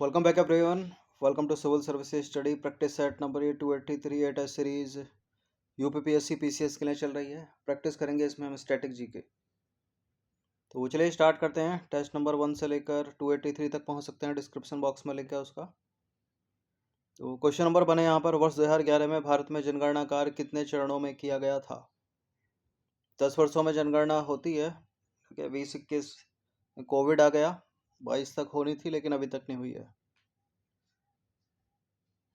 Welcome back everyone. Welcome to Civil Services Study Practice Set number 283 at series UPPSC PCS के लिए चल रही है। प्रैक्टिस करेंगे इसमें हम स्टैटिक जीके। तो चलिए स्टार्ट करते हैं। टेस्ट नंबर 1 से लेकर 283 तक पहुंच सकते हैं, डिस्क्रिप्शन बॉक्स में लिंक है उसका। तो क्वेश्चन नंबर बने यहाँ पर, वर्ष 2011 में भारत में जनगणना कार्य कितने चरणों में किया गया था? 10 वर्षों में जनगणना होती है। ठीक है, 2021 कोविड आ गया, 22 तक होनी थी लेकिन अभी तक नहीं हुई है।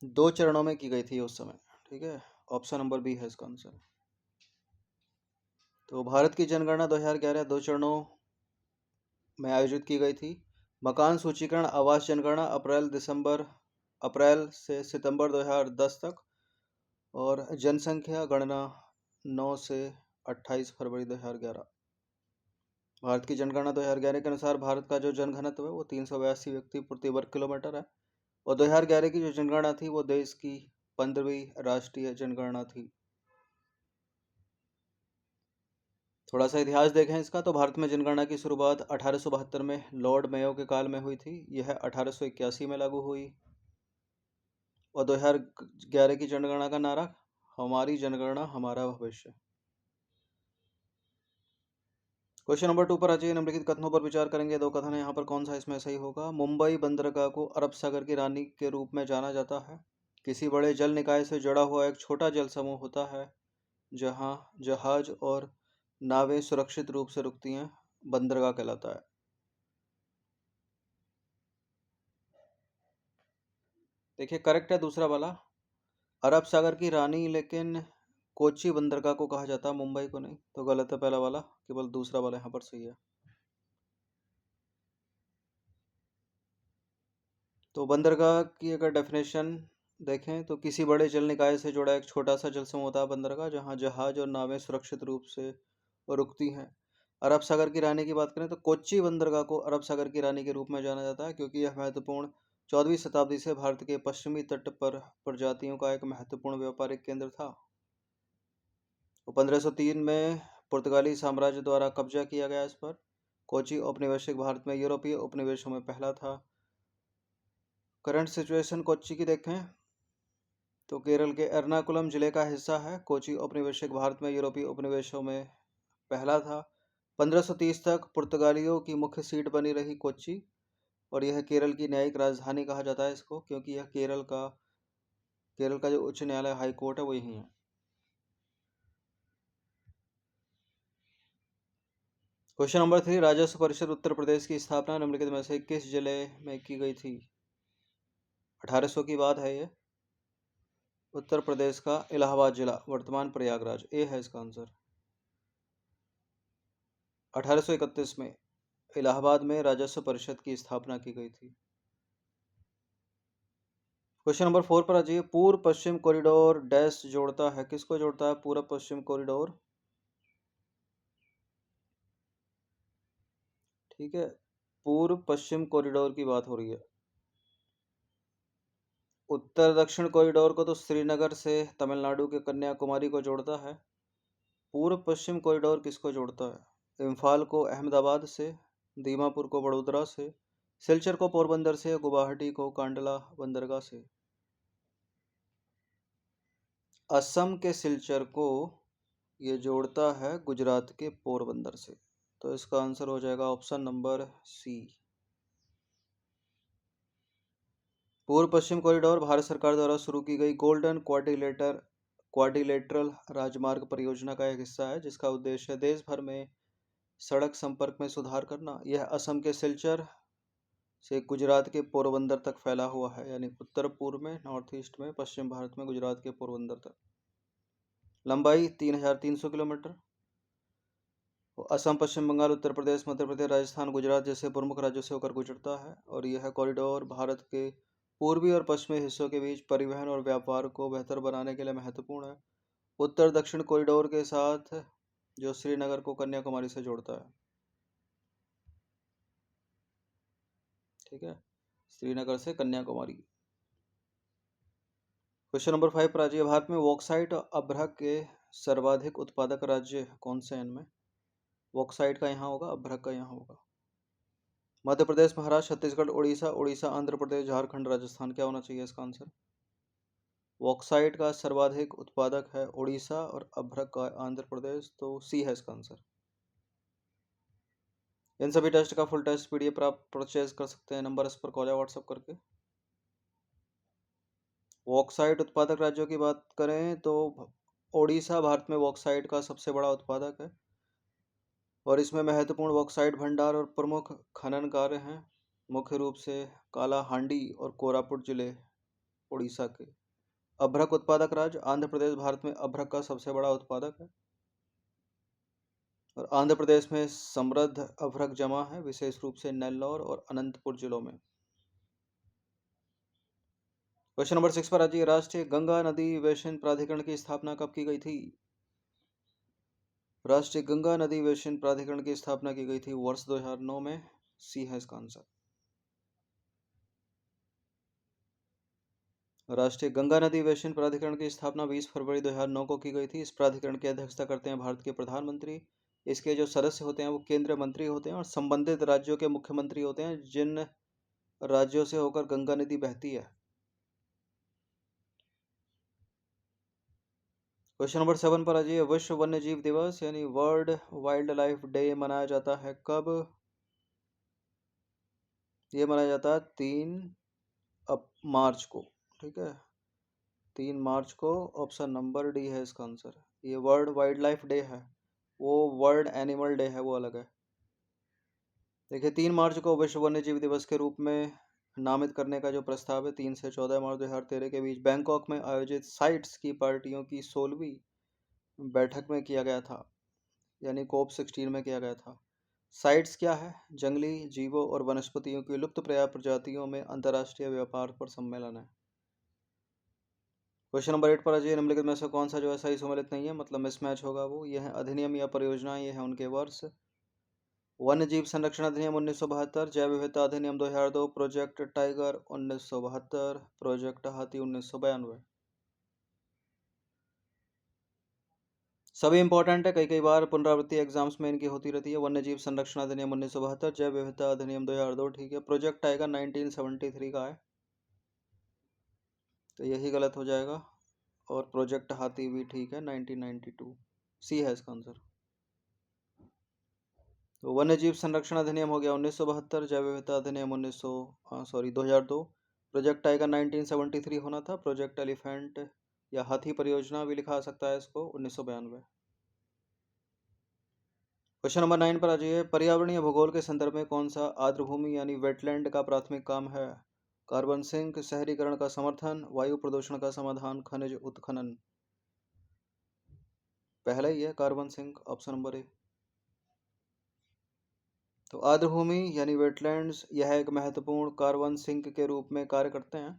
2 चरणों में की गई थी उस समय। ठीक है, ऑप्शन नंबर बी है इसका आंसर। तो भारत की जनगणना 2011 2 चरणों में आयोजित की गई थी। मकान सूचीकरण आवास जनगणना अप्रैल से सितंबर 2010 तक, और जनसंख्या गणना 9 से 28 फरवरी 2011। भारत की जनगणना 2011 के अनुसार भारत का जो जनघनत्व है वो 382 व्यक्ति प्रति वर्ग किलोमीटर है, और 2011 की जो जनगणना थी वो देश की 15वीं राष्ट्रीय जनगणना थी। थोड़ा सा इतिहास देखें इसका, तो भारत में जनगणना की शुरुआत 1872 में लॉर्ड मेयो के काल में हुई थी। यह 1881 में लागू हुई, और 2011 की जनगणना का नारा हमारी जनगणना हमारा भविष्य। क्वेश्चन नंबर 2 पर आज निम्नलिखित कथनों पर विचार करेंगे। 2 कथन है यहाँ पर, कौन सा इसमें सही होगा? मुंबई बंदरगाह को अरब सागर की रानी के रूप में जाना जाता है। किसी बड़े जल निकाय से जुड़ा हुआ एक छोटा जल समूह होता है जहाँ जहाज और नावें सुरक्षित रूप से रुकती हैं, बंदरगाह कहलाता है। देखिए करेक्ट है दूसरा वाला, अरब सागर की रानी, लेकिन कोच्चि बंदरगाह को कहा जाता है, मुंबई को नहीं। तो गलत है पहला वाला, केवल दूसरा वाला यहाँ पर सही है। तो बंदरगाह की अगर डेफिनेशन देखें तो किसी बड़े जल निकाय से जुड़ा एक छोटा सा जल समूह होता है बंदरगाह, जहाँ जहाज और नावें सुरक्षित रूप से रुकती हैं। अरब सागर की रानी की बात करें तो कोच्चि बंदरगाह को अरब सागर की रानी के रूप में जाना जाता है, क्योंकि यह महत्वपूर्ण 14वीं शताब्दी से भारत के पश्चिमी तट पर प्रजातियों का एक महत्वपूर्ण व्यापारिक केंद्र था। 1503 में पुर्तगाली साम्राज्य द्वारा कब्जा किया गया इस पर। कोच्चि औपनिवेशिक भारत में यूरोपीय उपनिवेशों में पहला था। करंट सिचुएशन कोच्चि की देखें तो केरल के एर्नाकुलम जिले का हिस्सा है। कोच्चि औपनिवेशिक भारत में यूरोपीय उपनिवेशों में पहला था। 1530 तक पुर्तगालियों की मुख्य सीट बनी रही कोच्चि, और यह केरल की न्यायिक राजधानी कहा जाता है इसको, क्योंकि यह केरल का जो उच्च न्यायालय हाई कोर्ट है वो यही है। क्वेश्चन नंबर 3, राजस्व परिषद उत्तर प्रदेश की स्थापना निम्नलिखित में से किस जिले में की गई थी? 1800 की बात है ये। उत्तर प्रदेश का इलाहाबाद जिला, वर्तमान प्रयागराज, ए है इसका आंसर। 1831 में इलाहाबाद में राजस्व परिषद की स्थापना की गई थी। क्वेश्चन नंबर 4 पर आ जाइए। पूर्व पश्चिम कॉरिडोर डैश जोड़ता है, किसको जोड़ता है पूर्व पश्चिम कॉरिडोर? ठीक है, पूर्व पश्चिम कॉरिडोर की बात हो रही है। उत्तर दक्षिण कॉरिडोर को तो श्रीनगर से तमिलनाडु के कन्याकुमारी को जोड़ता है। पूर्व पश्चिम कॉरिडोर किसको जोड़ता है? इम्फाल को अहमदाबाद से, दीमापुर को वडोदरा से, सिलचर को पोरबंदर से, गुवाहाटी को कांडला बंदरगाह से। असम के सिलचर को ये जोड़ता है गुजरात के पोरबंदर से। तो इसका आंसर हो जाएगा ऑप्शन नंबर सी। पूर्व पश्चिम कॉरिडोर भारत सरकार द्वारा शुरू की गई गोल्डन क्वाड्रिलेटरल राजमार्ग परियोजना का एक हिस्सा है, जिसका उद्देश्य देश भर में सड़क संपर्क में सुधार करना। यह असम के सिलचर से गुजरात के पोरबंदर तक फैला हुआ है, यानी उत्तर पूर्व में, नॉर्थ ईस्ट में, पश्चिम भारत में गुजरात के पोरबंदर तक। लंबाई 3300 किलोमीटर। असम, पश्चिम बंगाल, उत्तर प्रदेश, मध्य प्रदेश, राजस्थान, गुजरात जैसे प्रमुख राज्यों से होकर गुजरता है, और यह कॉरिडोर भारत के पूर्वी और पश्चिमी हिस्सों के बीच परिवहन और व्यापार को बेहतर बनाने के लिए महत्वपूर्ण है। उत्तर दक्षिण कॉरिडोर के साथ जो श्रीनगर को कन्याकुमारी से जोड़ता है। ठीक है, श्रीनगर से कन्याकुमारी। क्वेश्चन नंबर 5 पर आ जाइए। भारत में बॉक्साइट और अभ्रक के सर्वाधिक उत्पादक राज्य कौन से हैं इनमें? बॉक्साइट का यहाँ होगा, अभ्रक का यहाँ होगा। मध्य प्रदेश, महाराष्ट्र, छत्तीसगढ़, उड़ीसा, उड़ीसा, आंध्र प्रदेश, झारखंड, राजस्थान। क्या होना चाहिए इसका आंसर? बॉक्साइट का सर्वाधिक उत्पादक है उड़ीसा और अभ्रक का आंध्र प्रदेश, तो सी है इसका आंसर। इन सभी टेस्ट का फुल टेस्ट पीडीएफ आप परचेज कर सकते हैं, नंबर इस पर कॉल या व्हाट्सएप करके। बॉक्साइट उत्पादक राज्यों की बात करें तो ओडिशा भारत में बॉक्साइट का सबसे बड़ा उत्पादक है और इसमें महत्वपूर्ण बॉक्साइट भंडार और प्रमुख खनन कार्य हैं, मुख्य रूप से कालाहांडी और कोरापुट जिले उड़ीसा के। अभ्रक उत्पादक राज्य आंध्र प्रदेश भारत में अभ्रक का सबसे बड़ा उत्पादक है और आंध्र प्रदेश में समृद्ध अभ्रक जमा है, विशेष रूप से नेल्लौर और अनंतपुर जिलों में। क्वेश्चन नंबर 6 पर आइए। राष्ट्रीय गंगा नदी बेसिन प्राधिकरण की स्थापना कब की गई थी? राष्ट्रीय गंगा नदी बेसिन प्राधिकरण की स्थापना की गई थी वर्ष 2009 में, सी है इसका आंसर। राष्ट्रीय गंगा नदी बेसिन प्राधिकरण की स्थापना 20 फरवरी 2009 को की गई थी। इस प्राधिकरण की अध्यक्षता करते हैं भारत के प्रधानमंत्री। इसके जो सदस्य होते हैं वो केंद्रीय मंत्री होते हैं और संबंधित राज्यों के मुख्यमंत्री होते हैं जिन राज्यों से होकर गंगा नदी बहती है। क्वेश्चन नंबर 7 पर आइए। विश्व वन्य जीव दिवस यानी वर्ल्ड वाइल्ड लाइफ डे मनाया जाता है कब? ये मनाया जाता है 3 मार्च को। ठीक है, 3 मार्च को। ऑप्शन नंबर डी है इसका आंसर। ये वर्ल्ड वाइल्ड लाइफ डे है, वो वर्ल्ड एनिमल डे है, वो अलग है। देखिए 3 मार्च को विश्व वन्य जीव दिवस के रूप में नामित करने का जो प्रस्ताव है 3 से 14 मार्च 2013 के बीच बैंकॉक में आयोजित साइट्स की पार्टियों की 16वीं बैठक में किया गया था, यानी कोप 16 में किया गया था। साइट्स क्या है? जंगली जीवों और वनस्पतियों की लुप्तप्राय प्रजातियों में अंतर्राष्ट्रीय व्यापार पर सम्मेलन है। क्वेश्चन नंबर 8 पर आ जाइए। निम्नलिखित में से कौन सा जो है सही सम्मिलित नहीं है, मतलब मिसमैच होगा वो? यह है अधिनियम या परियोजना, ये है उनके वर्ष। वन्य जीव संरक्षण अधिनियम 1972, जैव विविधता अधिनियम 2002, प्रोजेक्ट टाइगर 1972, प्रोजेक्ट हाथी 1992। सभी इंपॉर्टेंट है, कई कई बार पुनरावृत्ति एग्जाम्स में इनकी होती रहती है। वन्य जीव संरक्षण अधिनियम 1972, जैव विविधता अधिनियम 2002, ठीक है। प्रोजेक्ट टाइगर 1973 का है, तो यही गलत हो जाएगा। और प्रोजेक्ट हाथी भी ठीक है, 1992, सी है इसका आंसर। तो वन्य जीव संरक्षण अधिनियम हो गया 1972, जैव विविधता अधिनियम 2002। प्रोजेक्ट टाइगर 1973 होना था, प्रोजेक्ट एलिफेंट या हाथी परियोजना भी लिखा सकता है इसको, 1992। क्वेश्चन नंबर 9 पर आ जाइए। पर्यावरणीय भूगोल के संदर्भ में कौन सा आर्द्रभूमि यानी वेटलैंड का प्राथमिक काम है? कार्बन सिंक, शहरीकरण का समर्थन, वायु प्रदूषण का समाधान, खनिज उत्खनन। पहला ही है carbon sink, option number A. तो आर्द्रभूमि यानी वेटलैंड्स यह एक महत्वपूर्ण कार्बन सिंक के रूप में कार्य करते हैं,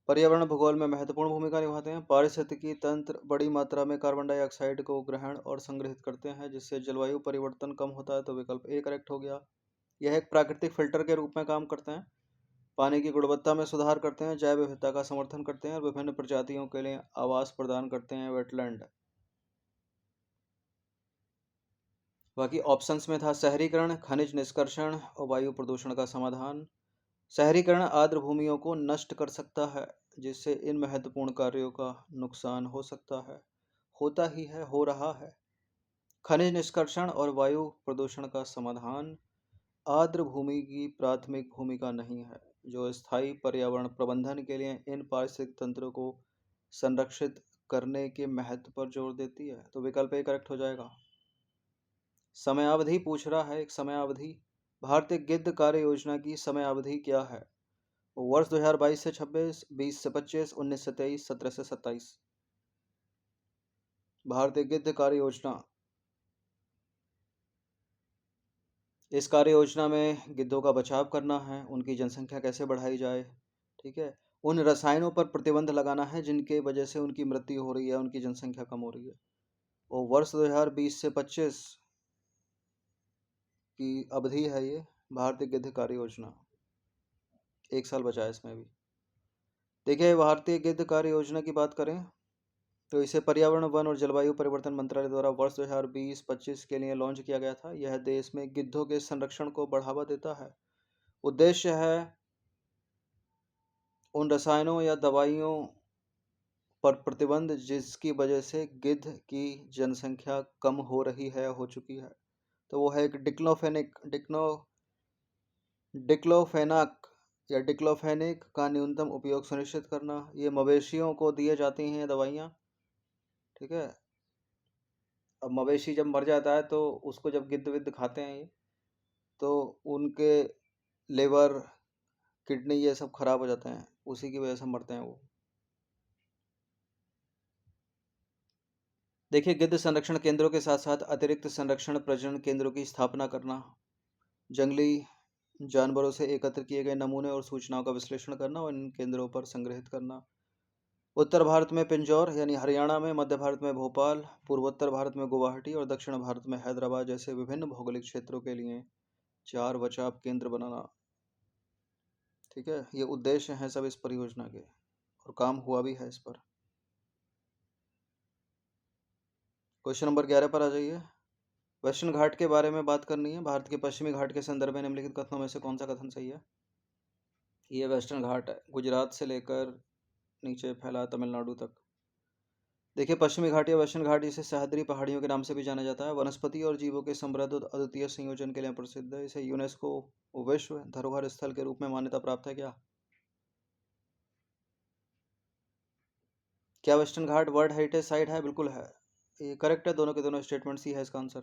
पर्यावरण भूगोल में महत्वपूर्ण भूमिका निभाते हैं। पारिस्थितिकी तंत्र बड़ी मात्रा में कार्बन डाइऑक्साइड को ग्रहण और संग्रहित करते हैं, जिससे जलवायु परिवर्तन कम होता है, तो विकल्प ए करेक्ट हो गया। यह एक प्राकृतिक फिल्टर के रूप में काम करते हैं, पानी की गुणवत्ता में सुधार करते हैं, जैव विविधता का समर्थन करते हैं और विभिन्न प्रजातियों के लिए आवास प्रदान करते हैं वेटलैंड। बाकी ऑप्शंस में था शहरीकरण, खनिज निष्कर्षण और वायु प्रदूषण का समाधान। शहरीकरण आर्द्र भूमियों को नष्ट कर सकता है, जिससे इन महत्वपूर्ण कार्यों का नुकसान हो सकता है, होता ही है, हो रहा है। खनिज निष्कर्षण और वायु प्रदूषण का समाधान आर्द्र भूमि की प्राथमिक भूमिका नहीं है, जो स्थायी पर्यावरण प्रबंधन के लिए इन पारिस्थितिक तंत्रों को संरक्षित करने के महत्व पर जोर देती है, तो विकल्प ए करेक्ट हो जाएगा। समयावधि पूछ रहा है, एक समयावधि। भारतीय गिद्ध कार्य योजना की समयावधि क्या है? वर्ष 2022 से 26, 20 से 25, 19 से 23, 17 से 27। भारतीय गिद्ध कार्य योजना, इस कार्य योजना में गिद्धों का बचाव करना है, उनकी जनसंख्या कैसे बढ़ाई जाए, ठीक है, उन रसायनों पर प्रतिबंध लगाना है जिनके वजह से उनकी मृत्यु हो रही है, उनकी जनसंख्या कम हो रही है। और वर्ष 2020 से 25 की अवधि है ये भारतीय गिद्ध कार्य योजना, 1 साल बचा है इसमें भी। देखिए भारतीय गिद्ध कार्य योजना की बात करें तो इसे पर्यावरण, वन और जलवायु परिवर्तन मंत्रालय द्वारा वर्ष 2020-25 के लिए लॉन्च किया गया था। यह देश में गिद्धों के संरक्षण को बढ़ावा देता है उद्देश्य है उन रसायनों या दवाइयों पर प्रतिबंध जिसकी वजह से गिद्ध की जनसंख्या कम हो रही है या हो चुकी है। तो वो है एक डिक्लोफेनाक या डिक्लोफेनेक का न्यूनतम उपयोग सुनिश्चित करना। ये मवेशियों को दिए जाती हैं दवाइयाँ, ठीक है। अब मवेशी जब मर जाता है तो उसको जब गिद्ध विद्ध खाते हैं ये, तो उनके लिवर, किडनी ये सब खराब हो जाते हैं, उसी की वजह से मरते हैं वो। देखिए, गिद्ध संरक्षण केंद्रों के साथ साथ अतिरिक्त संरक्षण प्रजनन केंद्रों की स्थापना करना, जंगली जानवरों से एकत्र किए गए नमूने और सूचनाओं का विश्लेषण करना और इन केंद्रों पर संग्रहित करना। उत्तर भारत में पिंजौर यानी हरियाणा में, मध्य भारत में भोपाल, पूर्वोत्तर भारत में गुवाहाटी और दक्षिण भारत में हैदराबाद जैसे विभिन्न भौगोलिक क्षेत्रों के लिए 4 बचाव केंद्र बनाना, ठीक है। ये उद्देश्य हैं सब इस परियोजना के, और काम हुआ भी है इस पर। क्वेश्चन नंबर 11 पर आ जाइए। वेस्टर्न घाट के बारे में बात करनी है। भारत के पश्चिमी घाट के संदर्भ में निम्नलिखित कथनों में से कौन सा कथन सही है? ये वेस्टर्न घाट है, गुजरात से लेकर नीचे फैला तमिलनाडु तक। देखिए, पश्चिमी घाट या वेस्टर्न घाट, जिसे सह्याद्री पहाड़ियों के नाम से भी जाना जाता है, वनस्पति और जीवों के समृद्ध और अद्वितीय संयोजन के लिए प्रसिद्ध है। इसे यूनेस्को विश्व धरोहर स्थल के रूप में मान्यता प्राप्त है। क्या वेस्टर्न घाट वर्ल्ड हेरिटेज साइट है? बिल्कुल है, ये करेक्ट है। दोनों के दोनों स्टेटमेंट सी है इसका आंसर।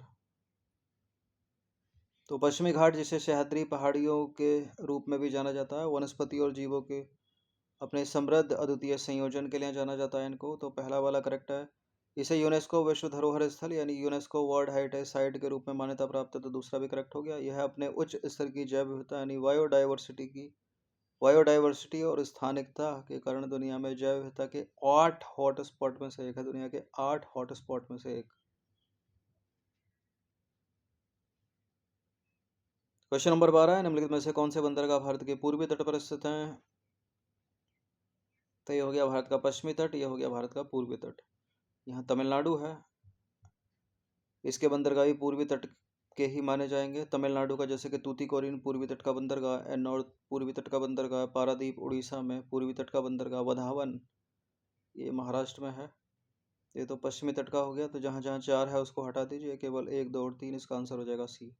तो पश्चिमी घाट, जिसे सह्याद्री पहाड़ियों के रूप में भी जाना जाता है, वनस्पति और जीवों के अपने समृद्ध अद्वितीय संयोजन के लिए जाना जाता है इनको, तो पहला वाला करेक्ट है। इसे यूनेस्को विश्व धरोहर स्थल यानी यूनेस्को वर्ल्ड हेरिटेज साइट के रूप में मान्यता प्राप्त है, तो दूसरा भी करेक्ट हो गया। यह अपने उच्च स्तर की जैव विविधता यानी बायोडाइवर्सिटी और स्थानिकता के कारण दुनिया में जैव विविधता के 8 हॉटस्पॉट में से एक है। दुनिया के 8 हॉटस्पॉट में से एक। क्वेश्चन नंबर 12 है, निम्नलिखित में से कौन से बंदरगाह भारत के पूर्वी तट पर स्थित हैं? तो ये हो गया भारत का पश्चिमी तट, ये हो गया भारत का पूर्वी तट। यहाँ तमिलनाडु है, इसके बंदरगाह भी पूर्वी तट के ही माने जाएंगे। तमिलनाडु का जैसे कि तूतीकोरिन पूर्वी तट का बंदरगाह, एन्नौर पूर्वी तट का बंदरगाह, पारादीप उड़ीसा में पूर्वी तट का बंदरगाह, वधावन ये महाराष्ट्र में है। ये तो पश्चिमी तट का हो गया। तो जहाँ जहाँ 4 है उसको हटा दीजिए, केवल 1, 2 और 3, इसका आंसर हो जाएगा सी।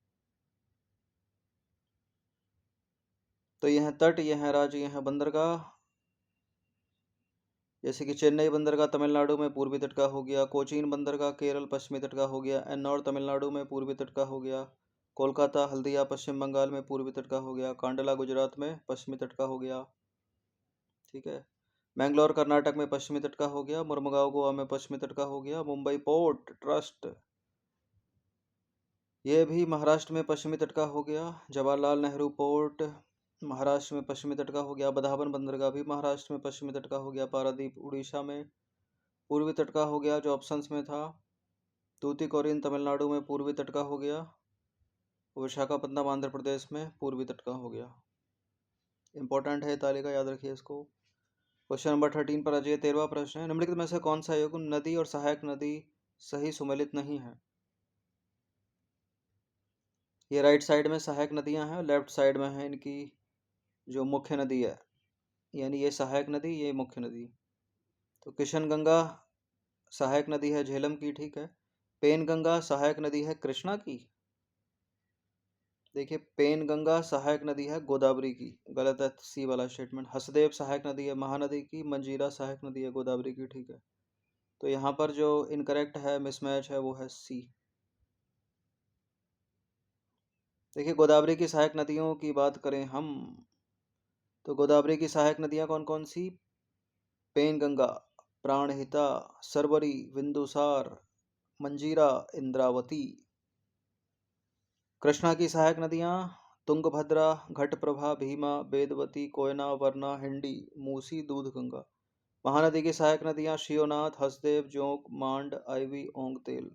तो यह है तट, यह है राज्य, यह है बंदरगाह। जैसे कि चेन्नई बंदरगाह तमिलनाडु में पूर्वी तट का हो गया, कोचीन बंदरगाह केरल पश्चिमी तट का हो गया, एन्नौर तमिलनाडु में पूर्वी तट का हो गया, कोलकाता हल्दिया पश्चिम बंगाल में पूर्वी तट का हो गया, कांडला गुजरात में पश्चिमी तट का हो गया, ठीक है। मैंगलोर कर्नाटक में पश्चिमी तट का हो गया, मुरमुगांव गोवा में पश्चिमी तट का हो गया, मुंबई पोर्ट ट्रस्ट ये भी महाराष्ट्र में पश्चिमी तट का हो गया, जवाहरलाल नेहरू पोर्ट महाराष्ट्र में पश्चिमी तट का हो गया, बधावन बंदरगाह भी महाराष्ट्र में पश्चिमी तट का हो गया, पारादीप उड़ीसा में पूर्वी तट का हो गया जो ऑप्शंस में था, तूतीकोरिन तमिलनाडु में पूर्वी तट का हो गया, विशाखापट्टनम आंध्र प्रदेश में पूर्वी तट का हो गया। इंपॉर्टेंट है तालिका, याद रखिए इसको। क्वेश्चन नंबर 13 पर आ जाइए। 13वां प्रश्न है, निम्नलिखित में से कौन सा युग्म नदी और सहायक नदी सही सुमेलित नहीं है? ये राइट साइड में सहायक नदियां हैं, लेफ्ट साइड में है इनकी जो मुख्य नदी है, यानी ये सहायक नदी, ये मुख्य नदी। तो किशन गंगा सहायक नदी है झेलम की, ठीक है। पेन गंगा सहायक नदी है कृष्णा की। देखिए, पेन गंगा सहायक नदी है गोदावरी की, गलत है सी वाला स्टेटमेंट। हसदेव सहायक नदी है महानदी की, मंजीरा सहायक नदी है गोदावरी की, ठीक है। तो यहाँ पर जो इनकरेक्ट है, मिसमैच है, वो है सी। देखिए, गोदावरी की सहायक नदियों की बात करें हम, तो गोदावरी की सहायक नदियाँ कौन कौन सी? पेनगंगा, प्राणहिता, सरवरी, बिंदुसार, मंजीरा, इंद्रावती। कृष्णा की सहायक नदियाँ तुंगभद्रा, घटप्रभा, भीमा, वेदवती, कोयना, वरना, हिंडी, मूसी, दूधगंगा। महानदी की सहायक नदियाँ शिवनाथ, हसदेव, जोंक, मांड, आईवी, ओंगतेल।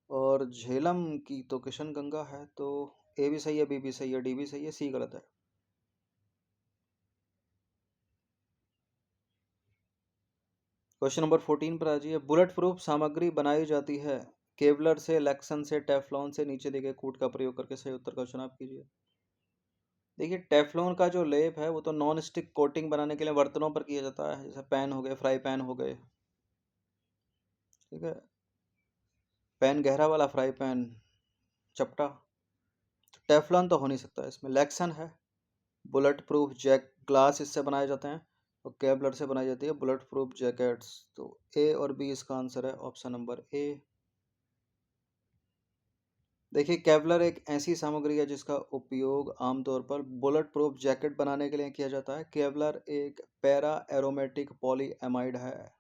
और झेलम की तो किशन गंगा है, तो ए भी सही है, बी भी सही है, डी भी सही है, सी गलत है। क्वेश्चन नंबर 14 पर आ जाइए। बुलेट प्रूफ सामग्री बनाई जाती है केवलर से, लैक्सन से, टेफ्लॉन से, नीचे दिए गए कूट का प्रयोग करके। सही उत्तर का चुनाव कीजिए। देखिए टेफ्लॉन का जो लेप है वो तो नॉन स्टिक कोटिंग बनाने के लिए बर्तनों पर किया जाता है, जैसे पैन हो गए, फ्राई पैन हो गए। ठीक है, पैन गहरा वाला, फ्राई पैन चपटा। तो टेफ्लॉन तो हो नहीं सकता इसमें। लेक्सन है, बुलेट प्रूफ जैक ग्लास इससे बनाए जाते हैं, और केवलर से बनाई जाती है बुलेट प्रूफ जैकेट्स। तो ए और बी इसका आंसर है, ऑप्शन नंबर ए। देखिए केवलर एक ऐसी सामग्री है जिसका उपयोग आमतौर पर बुलेट प्रूफ जैकेट बनाने के लिए किया जाता है। केवलर एक पैरा एरोमेटिक पॉलीएमाइड है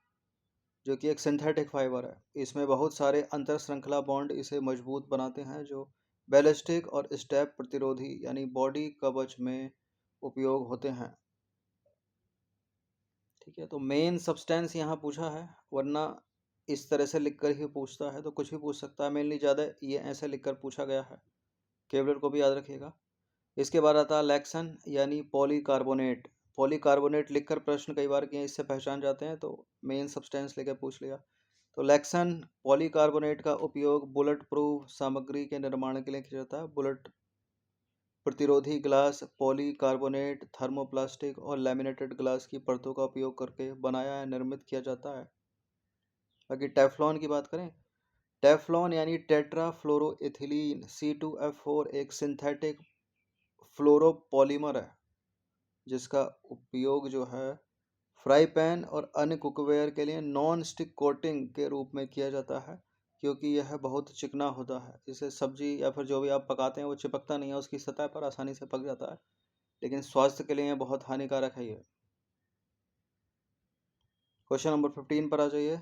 जो कि एक सिंथेटिक फाइबर है। इसमें बहुत सारे अंतर श्रृंखला बॉन्ड इसे मजबूत बनाते हैं जो बैलिस्टिक और स्टेप प्रतिरोधी यानी बॉडी कवच में उपयोग होते हैं। ठीक है, तो मेन सब्सटेंस यहाँ पूछा है, वरना इस तरह से लिखकर ही पूछता है तो कुछ भी पूछ सकता है। मेनली ज़्यादा ये ऐसे लिखकर पूछा गया है, केवलर को भी याद रखिएगा। इसके बाद आता है लैक्सन यानी पॉलीकार्बोनेट। पॉलीकार्बोनेट लिखकर प्रश्न कई बार किए, इससे पहचान जाते हैं, तो मेन सब्सटेंस लेकर पूछ लिया। तो लैक्सन पॉलीकार्बोनेट का उपयोग बुलेट प्रूफ सामग्री के निर्माण के लिए किया जाता है। बुलेट प्रतिरोधी ग्लास पॉलीकार्बोनेट, थर्मोप्लास्टिक और लैमिनेटेड ग्लास की परतों का उपयोग करके बनाया या निर्मित किया जाता है। बाकी टेफ्लॉन की बात करें, टेफ्लॉन यानी टेट्रा फ्लोरोइथिलीन C2F4 एक सिंथेटिक फ्लोरोपॉलीमर है जिसका उपयोग जो है फ्राई पैन और अन्य कुकवेयर के लिए नॉन स्टिक कोटिंग के रूप में किया जाता है, क्योंकि यह बहुत चिकना होता है। इसे सब्जी या फिर जो भी आप पकाते हैं वो चिपकता नहीं है, उसकी सतह पर आसानी से पक जाता है, लेकिन स्वास्थ्य के लिए बहुत हानिकारक है ये। क्वेश्चन नंबर 15 पर आ जाइए।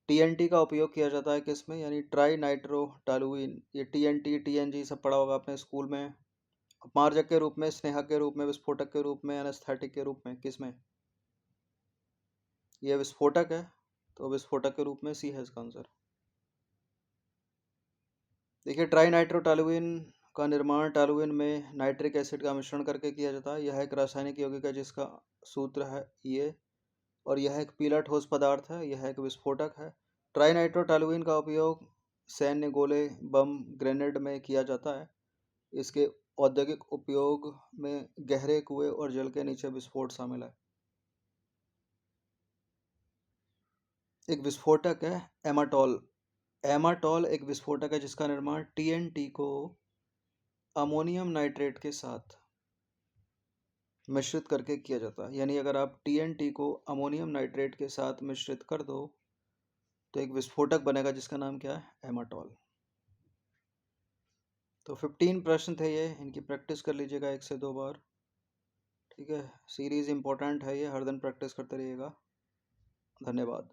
टीएनटी का उपयोग किया जाता है किसमें, यानी ट्राई नाइट्रो टॉलुइन। ये टीएनटी टीएनजी सब पढ़ा होगा आपने स्कूल में। मार्जक के रूप में, स्नेहक के रूप में, विस्फोटक के रूप में, एनेस्थेटिक के रूप में, किसमें? ये विस्फोटक है, तो विस्फोटक के रूप में सी है इसका आंसर। देखिए ट्राई नाइट्रो टॉलुइन का निर्माण टॉलुइन में नाइट्रिक एसिड का मिश्रण करके किया जाता है। यह एक रासायनिक यौगिक है जिसका सूत्र है ये, और यह एक पीला ठोस पदार्थ है, यह एक विस्फोटक है। ट्राई नाइट्रो टॉलुइन का उपयोग सैन्य गोले, बम, ग्रेनेड में किया जाता है। इसके औद्योगिक उपयोग में गहरे कुएं और जल के नीचे विस्फोट शामिल है। एक विस्फोटक है एमाटॉल। एमाटॉल एक विस्फोटक है जिसका निर्माण टीएनटी को अमोनियम नाइट्रेट के साथ मिश्रित करके किया जाता है। यानी अगर आप टीएनटी को अमोनियम नाइट्रेट के साथ मिश्रित कर दो तो एक विस्फोटक बनेगा जिसका नाम क्या है, एमाटॉल। तो 15 प्रश्न थे ये, इनकी प्रैक्टिस कर लीजिएगा 1 से 2 बार। ठीक है, सीरीज इंपॉर्टेंट है ये, हर दिन प्रैक्टिस करते रहिएगा। धन्यवाद।